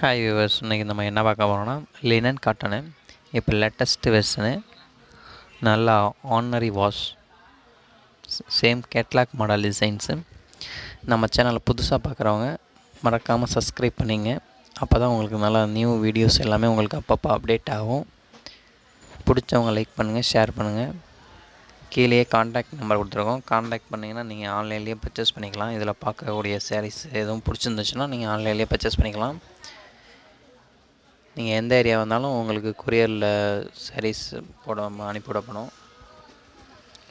Hi viewers, இன்றைக்கி நம்ம என்ன பார்க்க போகிறோம்னா லினன் காட்டனு. இப்போ லேட்டஸ்ட் வெர்ஷனு, நல்லா ordinary wash, same catalogue model designs. நம்ம சேனலை புதுசாக பார்க்குறவங்க மறக்காமல் சப்ஸ்கிரைப் பண்ணிங்க. அப்போ தான் உங்களுக்கு நல்லா நியூ வீடியோஸ் எல்லாமே உங்களுக்கு அப்பப்போ அப்டேட் ஆகும். பிடிச்சவங்க லைக் பண்ணுங்கள், ஷேர் பண்ணுங்கள். கீழேயே காண்டாக்ட் நம்பர் கொடுத்துருக்கோம். காண்டாக்ட் பண்ணிங்கன்னா நீங்கள் ஆன்லைன்லேயே பர்ச்சேஸ் பண்ணிக்கலாம். இதில் பார்க்கக்கூடிய சாரீஸ் எதுவும் பிடிச்சிருந்துச்சுன்னா நீங்கள் ஆன்லைன்லேயே பர்ச்சேஸ் பண்ணிக்கலாம். நீங்கள் எந்த ஏரியா வந்தாலும் உங்களுக்கு கொரியரில் சாரீஸ் அனுப்பிவிடப்படும்.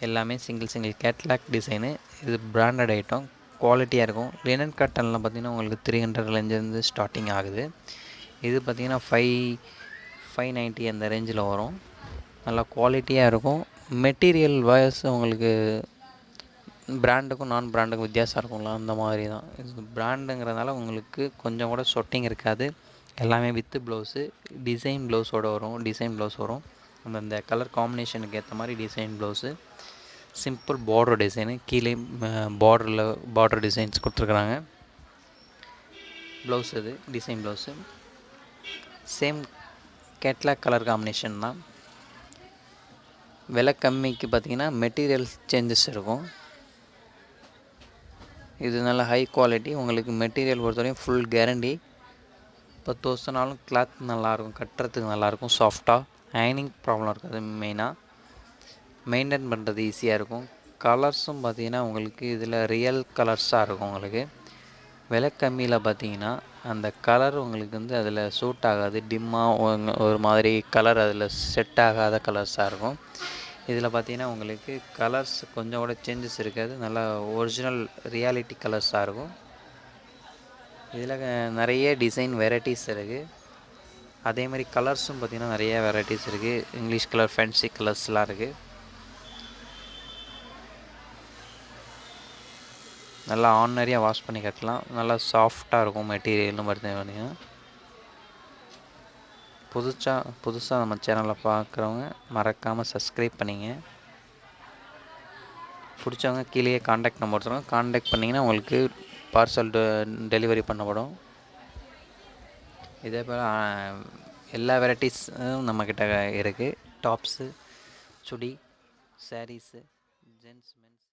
எல்லாமே சிங்கிள் கேட்லாக் டிசைனு. இது பிராண்டட் ஐட்டம், குவாலிட்டியாக இருக்கும். லினன் காட்டனில் பார்த்திங்கன்னா உங்களுக்கு 300 ஸ்டார்டிங் ஆகுது. இது பார்த்திங்கன்னா 590 அந்த ரேஞ்சில் வரும். நல்லா குவாலிட்டியாக இருக்கும். மெட்டீரியல் வைஸ் உங்களுக்கு பிராண்டுக்கும் நான் பிராண்டுக்கும் வித்தியாசம் இருக்கும்ல, அந்த மாதிரி தான். இது பிராண்டுங்கிறதுனால உங்களுக்கு கொஞ்சம் கூட சொட்டிங் இருக்காது. எல்லாமே வித்து ப்ளவுஸு, டிசைன் ப்ளவுஸோடு வரும். அந்தந்த கலர் காம்பினேஷனுக்கு ஏற்ற மாதிரி design blouse. Simple border design, கீழே பார்டர் டிசைன்ஸ் கொடுத்துருக்குறாங்க. ப்ளவுஸ் இது design blouse. Same catalogue colour combination தான். விலை கம்மிக்கு பார்த்திங்கன்னா மெட்டீரியல் சேஞ்சஸ் இருக்கும். இது நல்ல ஹை குவாலிட்டி. உங்களுக்கு மெட்டீரியல் பொறுத்தவரையும் ஃபுல் கேரண்டி. 10 வருஷம்னாலும் கிளாத் நல்லாயிருக்கும், கட்டுறதுக்கு நல்லாயிருக்கும், சாஃப்டாக. அயனிங் ப்ராப்ளம் இருக்காது. மெயின்டைன் பண்ணுறது ஈஸியாக இருக்கும். கலர்ஸும் பார்த்திங்கன்னா உங்களுக்கு இதில் ரியல் கலர்ஸாக இருக்கும். உங்களுக்கு விலை கம்மியில் பார்த்திங்கன்னா அந்த கலர் உங்களுக்கு அதில் சூட் ஆகாது. டிம்மாக ஒரு மாதிரி கலர் அதில் செட் ஆகாத கலர்ஸாக இருக்கும். இதில் பார்த்திங்கன்னா உங்களுக்கு கலர்ஸ் கொஞ்சம் கூட சேஞ்சஸ் இருக்காது. நல்லா ஒரிஜினல் ரியாலிட்டி கலர்ஸாக இருக்கும். இதில் நிறைய டிசைன் வெரைட்டிஸ் இருக்குது. அதே மாதிரி கலர்ஸும் பார்த்திங்கன்னா நிறைய வெரைட்டிஸ் இருக்குது. இங்கிலீஷ் கலர், ஃபேன்சி கலர்ஸ்லாம் இருக்குது. நல்லா ஆர்டினரியாக வாஷ் பண்ணி கட்டலாம். நல்லா சாஃப்டாக இருக்கும் மெட்டீரியல்னு பார்த்தீங்கன்னா. புதுசாக நம்ம சேனலை பார்க்குறவங்க மறக்காமல் சப்ஸ்கிரைப் பண்ணிங்க. பிடிச்சவங்க கீழேயே காண்டாக்ட் நம்பர் வச்சுருக்கோம். காண்டாக்ட் பண்ணிங்கன்னா உங்களுக்கு பார்சல் டெலிவரி பண்ணப்படும். இதே போல் எல்லா வெரைட்டிஸும் நம்மக்கிட்ட இருக்குது. டாப்ஸு, சுடி, சாரீஸு, ஜென்ஸ், மென்ஸ்